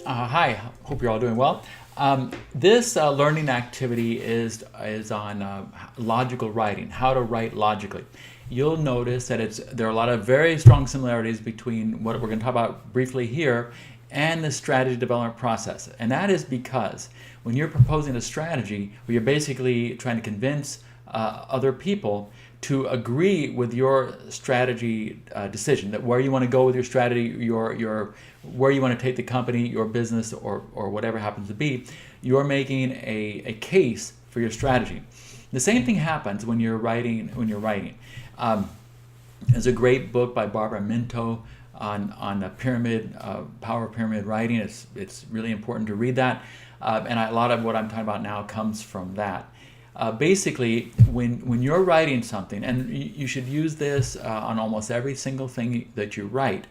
Hi, hope you're all doing well. This learning activity is on logical writing, how to write logically. You'll notice that there are a lot of very strong similarities between what we're going to talk about briefly here and the strategy development process. And that is because when you're proposing a strategy where you're basically trying to convince other people to agree with your strategy decision, that where you want to go with your strategy, your where you want to take the company, your business, or whatever happens to be, you're making a case for your strategy. The same thing happens when you're writing. There's a great book by Barbara Minto on the pyramid, power of pyramid writing. It's really important to read that, and a lot of what I'm talking about now comes from that. Basically, when you're writing something, and you should use this on almost every single thing that you write,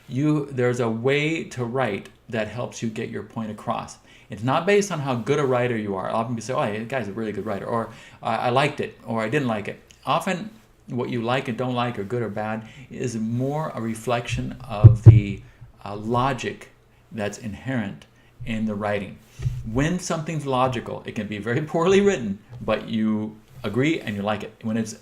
there's a way to write that helps you get your point across. It's not based on how good a writer you are. Often people say, "Oh, that guy's a really good writer," or "I liked it," or "I didn't like it." Often, what you like and don't like, or good or bad, is more a reflection of the logic that's inherent in the writing. When something's logical, it can be very poorly written, but you agree and you like it. When it's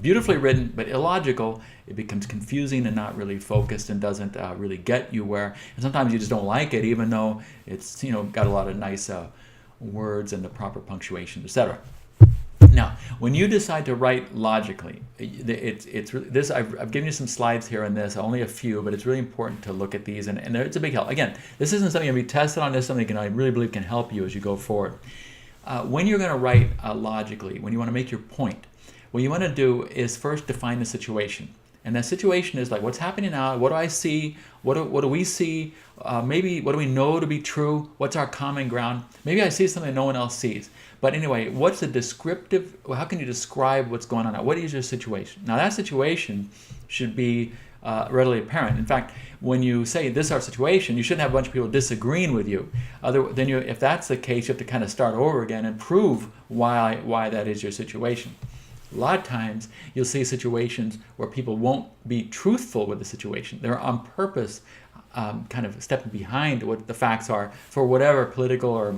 beautifully written but illogical, it becomes confusing and not really focused and doesn't really get you where. And sometimes you just don't like it, even though it's got a lot of nice words and the proper punctuation, etc. Now, when you decide to write logically, it's this. I've given you some slides here on this, only a few, but it's really important to look at these, and it's a big help. Again, this isn't something to be tested on. This is something I really believe can help you as you go forward. When you're going to write logically, when you want to make your point, what you want to do is first define the situation. And that situation is like, what's happening now? What do I see? What do we see? Maybe what do we know to be true? What's our common ground? Maybe I see something no one else sees. But anyway, what's the descriptive? How can you describe what's going on now? What is your situation? Now that situation should be readily apparent. In fact, when you say this is our situation, you shouldn't have a bunch of people disagreeing with you. If that's the case, you have to kind of start over again and prove why that is your situation. A lot of times you'll see situations where people won't be truthful with the situation. They're on purpose kind of stepping behind what the facts are for whatever political or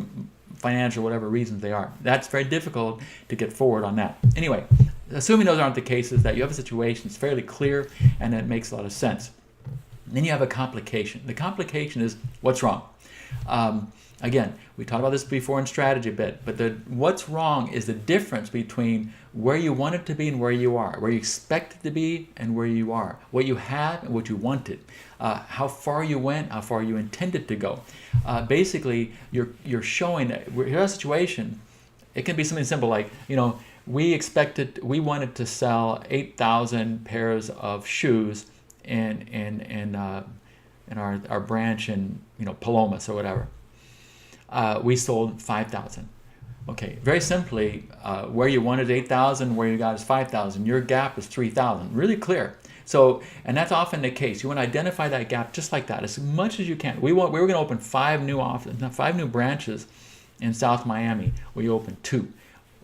financial, whatever reasons they are. That's very difficult to get forward on that. Anyway, assuming those aren't the cases, that you have a situation that's fairly clear and it makes a lot of sense. And then you have a complication. The complication is what's wrong. Again, we talked about this before in strategy a bit, but what's wrong is the difference between where you want it to be and where you are, where you expect it to be and where you are, what you have and what you wanted, how far you went, how far you intended to go. Basically, you're showing that here's a situation. It can be something simple like, we wanted to sell 8,000 pairs of shoes in our branch in Palomas or whatever. We sold 5,000. Okay, very simply, where you wanted 8,000, where you got is 5,000. Your gap is 3,000. Really clear. So, and that's often the case. You want to identify that gap just like that, as much as you can. We were going to open 5 new branches in South Miami. We opened 2.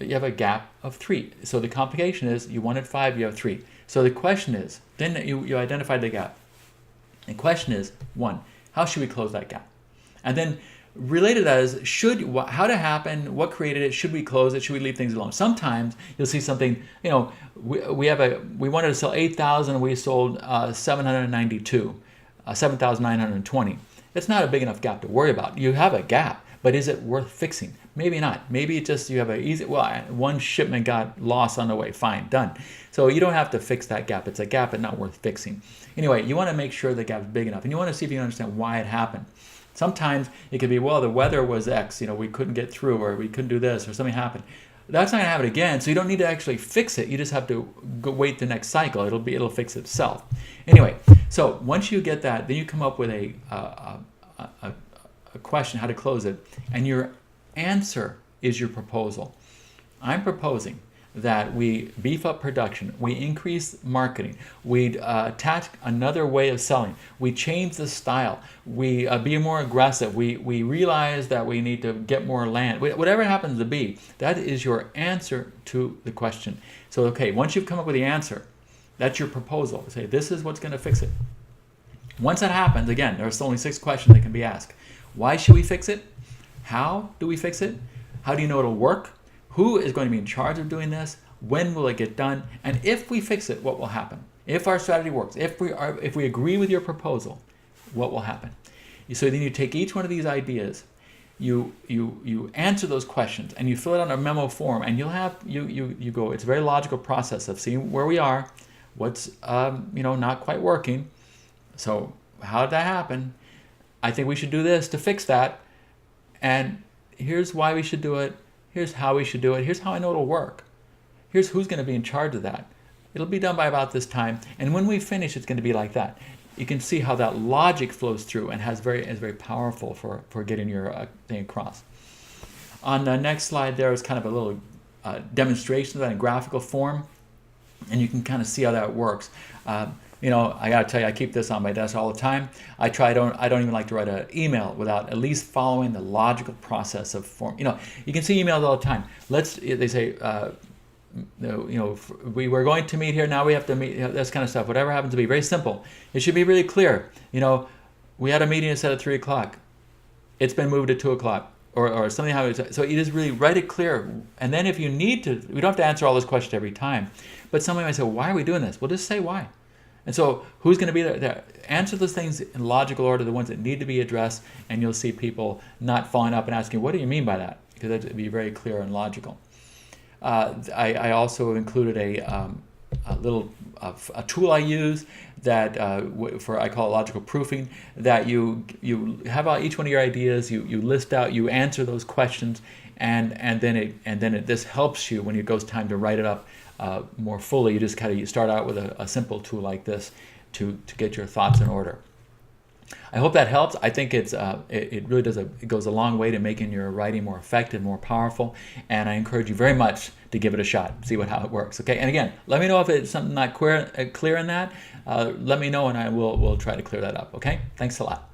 You have a gap of 3. So the complication is you wanted 5, you have 3. So the question is, then you identified the gap. The question is, 1, how should we close that gap? And then related to that is how to happen, what created it, should we close it, should we leave things alone? Sometimes you'll see something, we wanted to sell 8,000, we sold 792, 7,920. It's not a big enough gap to worry about. You have a gap, but is it worth fixing? Maybe not. Maybe it's just you have one shipment got lost on the way. Fine, done. So you don't have to fix that gap. It's a gap but not worth fixing. Anyway, you want to make sure the gap is big enough, and you want to see if you can understand why it happened. Sometimes it could be, the weather was X, we couldn't get through, or we couldn't do this, or something happened. That's not going to happen again, so you don't need to actually fix it. You just have to wait the next cycle. It'll fix itself. Anyway, so once you get that, then you come up with a question, how to close it, and your answer is your proposal. I'm proposing that we beef up production, we increase marketing, we attach another way of selling, we change the style, we be more aggressive, we realize that we need to get more land, whatever it happens to be, that is your answer to the question. So, okay, once you've come up with the answer, that's your proposal. Say, this is what's going to fix it. Once that happens, again, there's only 6 questions that can be asked. Why should we fix it? How do we fix it? How do you know it'll work? Who is going to be in charge of doing this? When will it get done? And if we fix it, what will happen? If our strategy works, if we agree with your proposal, what will happen? So then you take each one of these ideas, you answer those questions, and you fill it out in a memo form, and you'll have you go. It's a very logical process of seeing where we are, what's not quite working. So how did that happen? I think we should do this to fix that, and here's why we should do it. Here's how we should do it. Here's how I know it'll work. Here's who's going to be in charge of that. It'll be done by about this time, and when we finish, it's going to be like that. You can see how that logic flows through and is very powerful for getting your thing across. On the next slide, there is kind of a little demonstration of that in graphical form, and you can kind of see how that works. I got to tell you, I keep this on my desk all the time. I don't even like to write an email without at least following the logical process of form. You can see emails all the time. They say, we were going to meet here, now we have to meet, this kind of stuff. Whatever happens to be very simple. It should be really clear. We had a meeting set at 3 o'clock. It's been moved to 2 o'clock. Or something. So you just really write it clear. And then if you need to, we don't have to answer all those questions every time. But somebody might say, why are we doing this? Well, just say why. And so who's going to be there? Answer those things in logical order, the ones that need to be addressed, and you'll see people not following up and asking, what do you mean by that? Because that would be very clear and logical. I also have included a tool I use that I call it logical proofing. That you have out each one of your ideas, you list out, you answer those questions, and then this helps you when it goes time to write it up more fully. You start out with a simple tool like this to get your thoughts in order. I hope that helps. I think it really does it goes a long way to making your writing more effective, more powerful, and I encourage you very much to give it a shot, see how it works. Okay, and again, let me know if it's something not clear in that. Let me know, and we'll try to clear that up. Okay, thanks a lot.